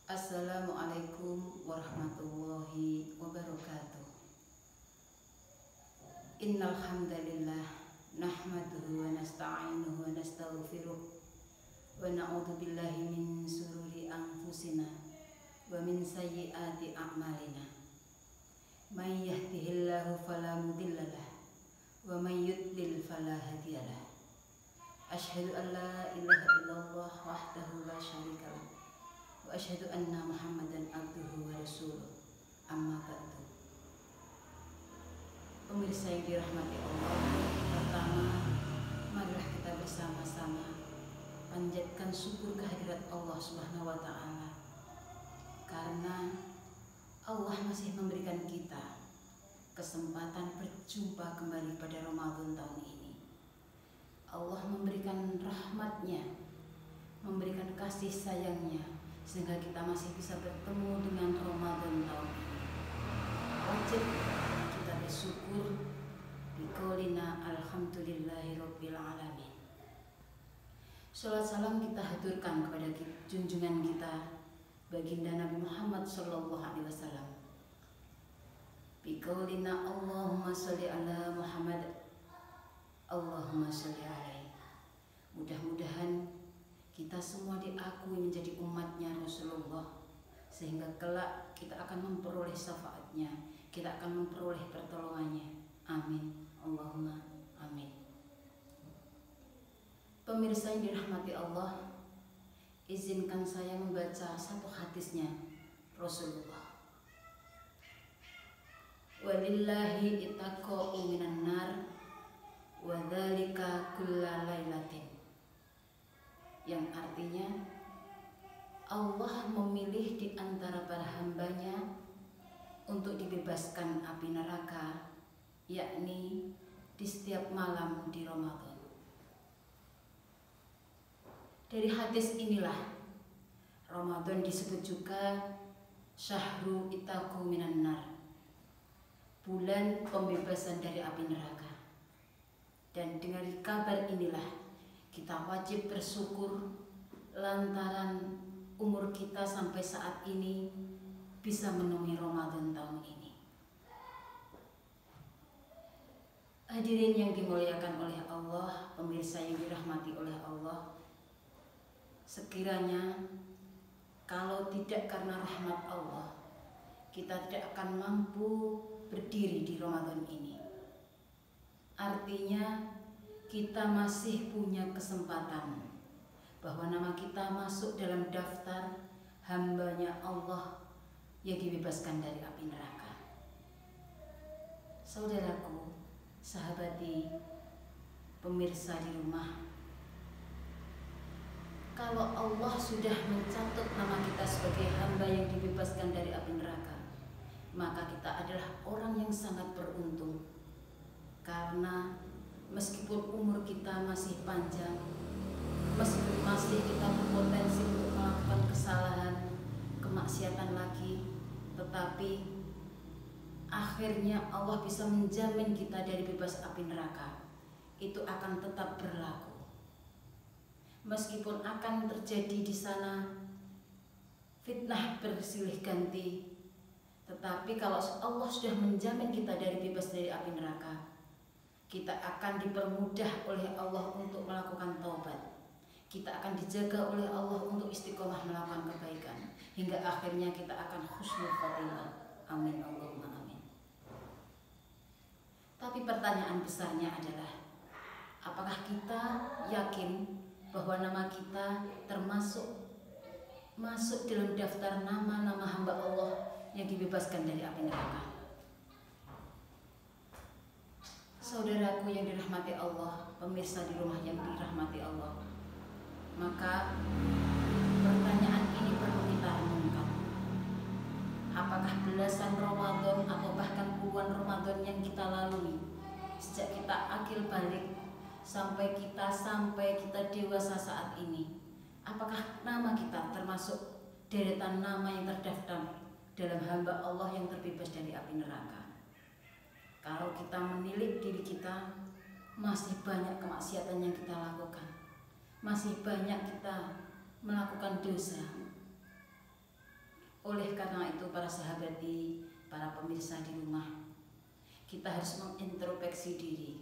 Assalamualaikum warahmatullahi wabarakatuh. Innal hamdalillah nahmaduhu wa nasta'inuhu wa nastaghfiruh wa na'udzu billahi min sururi anfusina wa min sayyiati a'malina. May yahdihillahu fala mudhillalah wa may yudlil fala hadiyalah. Asyhadu an la ilaha illallah wahdahu la syarikalah wa asyhadu anna Muhammadan abduhu wa rasuluh. Amma ba'du. Pemirsa yang dirahmati Allah, pertama, marilah kita bersama-sama panjatkan syukur kehadirat Allah Subhanahu wa taala, karena Allah masih memberikan kita kesempatan berjumpa kembali pada Ramadan tahun ini. Allah memberikan rahmat-Nya, memberikan kasih sayang-Nya, sehingga kita masih bisa bertemu dengan Ramadan tahun ini. Wajib kita bersyukur, biqaulina alhamdulillahirabbil alamin. Sholawat salam kita haturkan kepada junjungan kita baginda Nabi Muhammad sallallahu alaihi wasallam. Biqaulina Allahumma sholli ala Muhammad, Allahumma sholli alaihi. Mudah-mudahan kita semua diakui menjadi umatnya Rasulullah, sehingga kelak kita akan memperoleh syafaatnya, kita akan memperoleh pertolongannya. Amin, Allahumma amin. Pemirsa yang dirahmati Allah, izinkan saya membaca satu hadisnya Rasulullah. Walillahi itaqa'u minan nar wa dzalika kulla lailatin, yang artinya Allah memilih di antara para hambanya untuk dibebaskan api neraka, yakni di setiap malam di Ramadan. Dari hadis inilah Ramadan disebut juga syahru itaqu minan nar, bulan pembebasan dari api neraka. Dan dengan kabar inilah kita wajib bersyukur lantaran umur kita sampai saat ini bisa menemui Ramadan tahun ini. Hadirin yang dimuliakan oleh Allah, pemirsa yang dirahmati oleh Allah, sekiranya kalau tidak karena rahmat Allah, kita tidak akan mampu berdiri di Ramadan ini. Artinya kita masih punya kesempatan bahwa nama kita masuk dalam daftar hambanya Allah yang dibebaskan dari api neraka. Saudaraku, sahabati, pemirsa di rumah, kalau Allah sudah mencatat nama kita sebagai hamba yang dibebaskan dari api neraka, maka kita adalah orang yang sangat beruntung. Karena meskipun umur kita masih panjang, meskipun masih kita berpotensi untuk melakukan kesalahan, kemaksiatan lagi, tetapi akhirnya Allah bisa menjamin kita dari bebas api neraka. Itu akan tetap berlaku. Meskipun akan terjadi di sana fitnah bersilih ganti, tetapi kalau Allah sudah menjamin kita dari bebas dari api neraka, kita akan dipermudah oleh Allah untuk melakukan taubat. Kita akan dijaga oleh Allah untuk istiqomah melakukan kebaikan, hingga akhirnya kita akan husnul khotimah. Amin, Allahumma amin. Tapi pertanyaan besarnya adalah, apakah kita yakin bahwa nama kita masuk dalam daftar nama-nama hamba Allah yang dibebaskan dari api neraka? Saudaraku yang dirahmati Allah, pemirsa di rumah yang dirahmati Allah, maka pertanyaan ini perlu kita renungkan. Apakah belasan Ramadan atau bahkan puluhan Ramadan yang kita lalui sejak kita akil balik sampai kita dewasa saat ini, apakah nama kita termasuk deretan nama yang terdaftar dalam hamba Allah yang terbebas dari api neraka? Kalau kita menilik diri kita, masih banyak kemaksiatan yang kita lakukan, masih banyak kita melakukan dosa, Oleh karena itu para sahabati, para pemirsa di rumah, kita harus mengintrospeksi diri.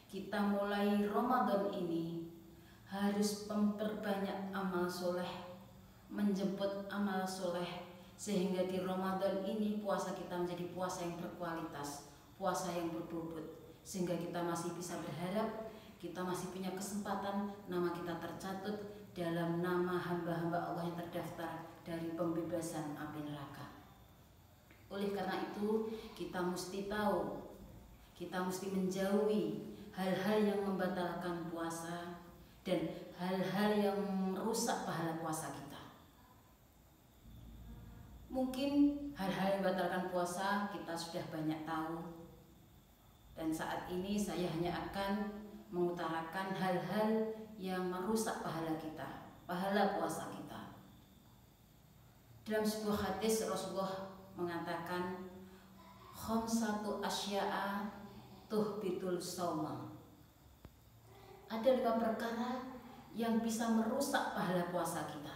Kita mulai Ramadan ini harus memperbanyak amal soleh, menjemput amal soleh, sehingga di Ramadan ini puasa kita menjadi puasa yang berkualitas, puasa yang berbobot, sehingga kita masih bisa berharap, kita masih punya kesempatan nama kita tercatut dalam nama hamba-hamba Allah yang terdaftar dari pembebasan api neraka. Oleh karena itu kita mesti tahu, kita mesti menjauhi hal-hal yang membatalkan puasa dan hal-hal yang merusak pahala puasa kita. Mungkin hal-hal yang membatalkan puasa kita sudah banyak tahu, dan saat ini saya hanya akan mengutarakan hal-hal yang merusak pahala kita, pahala puasa kita. Dalam sebuah hadis Rasulullah mengatakan, khamsatu asya'a tuhbitul shauma. Ada 5 perkara yang bisa merusak pahala puasa kita.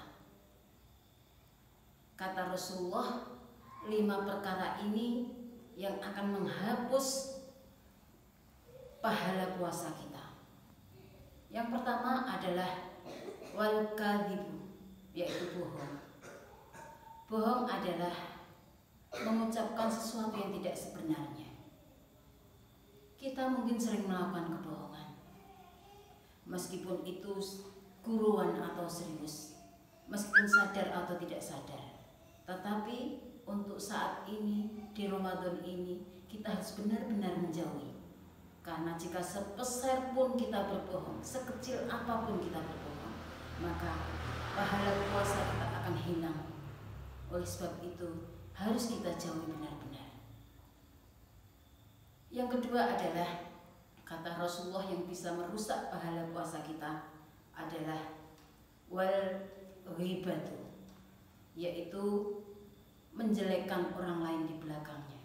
Kata Rasulullah, 5 perkara ini yang akan menghapus pahala puasa kita. Yang pertama adalah wal kadhibu, yaitu bohong. Bohong adalah mengucapkan sesuatu yang tidak sebenarnya. Kita mungkin sering melakukan kebohongan, meskipun itu guruan atau serius, meskipun sadar atau tidak sadar. Tetapi untuk saat ini, di Ramadan ini, kita harus benar-benar menjauhi. Karena jika sepeser pun kita berbohong, sekecil apapun kita berbohong, maka pahala puasa kita akan hilang. Oleh sebab itu, harus kita jauhi benar-benar. Yang kedua adalah, kata Rasulullah, yang bisa merusak pahala puasa kita adalah wal ghibatu, yaitu menjelekkan orang lain di belakangnya,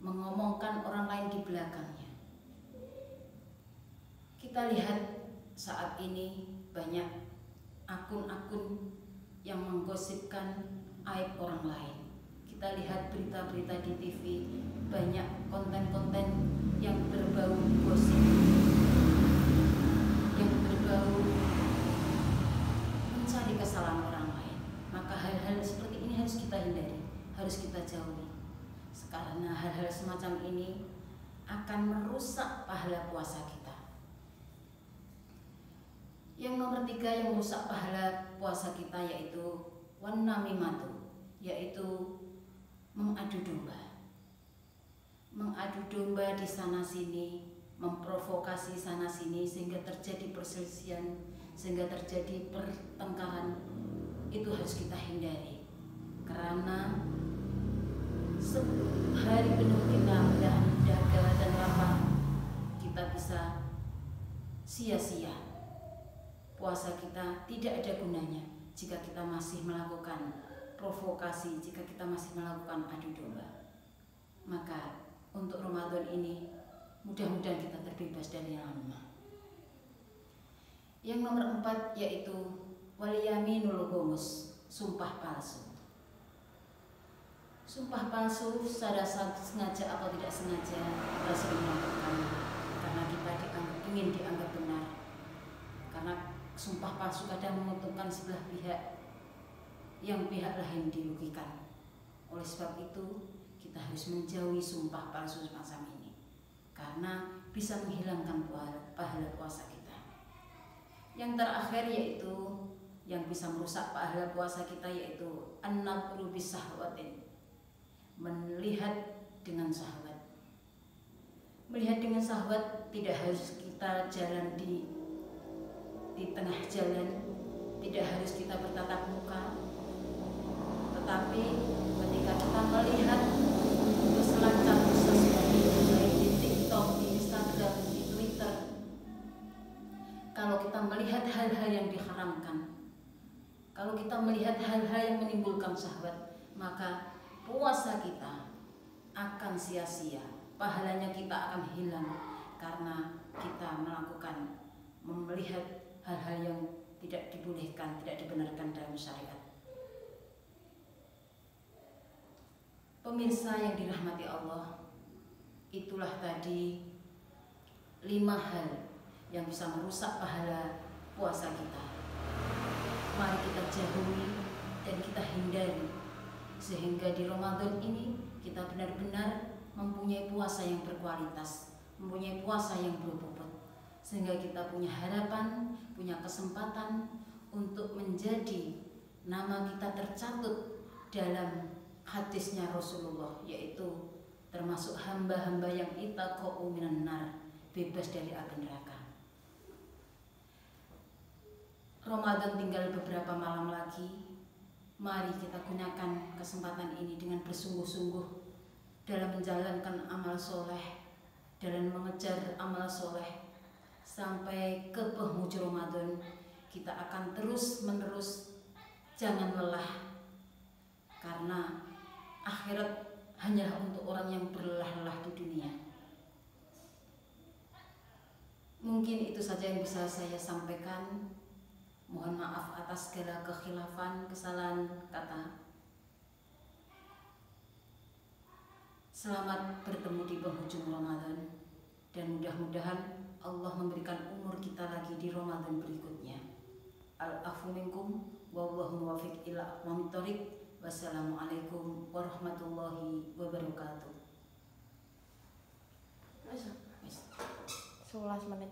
mengomongkan orang lain di belakangnya. Kita lihat saat ini banyak akun-akun yang menggosipkan aib orang lain. Kita lihat berita-berita di TV, banyak konten-konten yang berbau gosip, yang berbau mencari kesalahan orang lain. Maka hal-hal seperti ini harus kita hindari, harus kita jauhi. Karena hal-hal semacam ini akan merusak pahala puasa kita. Yang nomor 3 yang merusak pahala puasa kita yaitu wan namimatu, yaitu mengadu domba. Mengadu domba di sana sini, memprovokasi sana sini sehingga terjadi perselisihan, sehingga terjadi pertengkaran. Itu harus kita hindari. Karena sehari penuh kita menjaga dan lapar, kita bisa sia-sia. Puasa kita tidak ada gunanya jika kita masih melakukan provokasi, jika kita masih melakukan adu domba. Maka untuk Ramadan ini mudah-mudahan kita terbebas dari yang lemah. Yang nomor 4 yaitu wal yaminul ghamus, sumpah palsu. Sumpah palsu secara sengaja atau tidak sengaja kita sering melakukan karena kita ingin dianggap benar. Karena sumpah palsu kadang menguntungkan sebelah pihak, yang pihak lain dirugikan. Oleh sebab itu kita harus menjauhi sumpah palsu semacam ini, karena bisa menghilangkan pahala puasa kita. Yang terakhir yaitu yang bisa merusak pahala puasa kita yaitu an-nadru bisahwatin, melihat dengan syahwat. Melihat dengan syahwat tidak harus kita jalan di tengah jalan, tidak harus kita bertatap muka, tetapi ketika kita melihat berselancar sesuatu baik di TikTok, di Instagram, di Twitter, kalau kita melihat hal-hal yang diharamkan, kalau kita melihat hal-hal yang menimbulkan syahwat, maka puasa kita akan sia-sia, pahalanya kita akan hilang karena kita melihat hal-hal yang tidak dibolehkan, tidak dibenarkan dalam syariat. Pemirsa yang dirahmati Allah, itulah tadi 5 hal yang bisa merusak pahala puasa kita. Mari kita jauhi dan kita hindari, sehingga di Ramadan ini kita benar-benar mempunyai puasa yang berkualitas, mempunyai puasa yang berbobot, sehingga kita punya harapan, punya kesempatan untuk menjadi nama kita tercatut dalam hadisnya Rasulullah, yaitu termasuk hamba-hamba yang itaqa'u minan nar, bebas dari api neraka. Ramadan tinggal beberapa malam lagi. Mari kita gunakan kesempatan ini dengan bersungguh-sungguh dalam menjalankan amal soleh, dalam mengejar amal soleh. Sampai ke penghujung Ramadan kita akan terus-menerus, jangan lelah, karena akhirat hanyalah untuk orang yang berlelah-lelah di dunia. Mungkin itu saja yang bisa saya sampaikan. Mohon maaf atas segala kekhilafan, kesalahan kata. Selamat bertemu di penghujung Ramadan, dan mudah-mudahan Allah memberikan umur kita lagi di Ramadan berikutnya. Al-afu minkum wallahu muwaffiq ila aqwamit thoriq. Wassalamualaikum warahmatullahi wabarakatuh. 11 menit.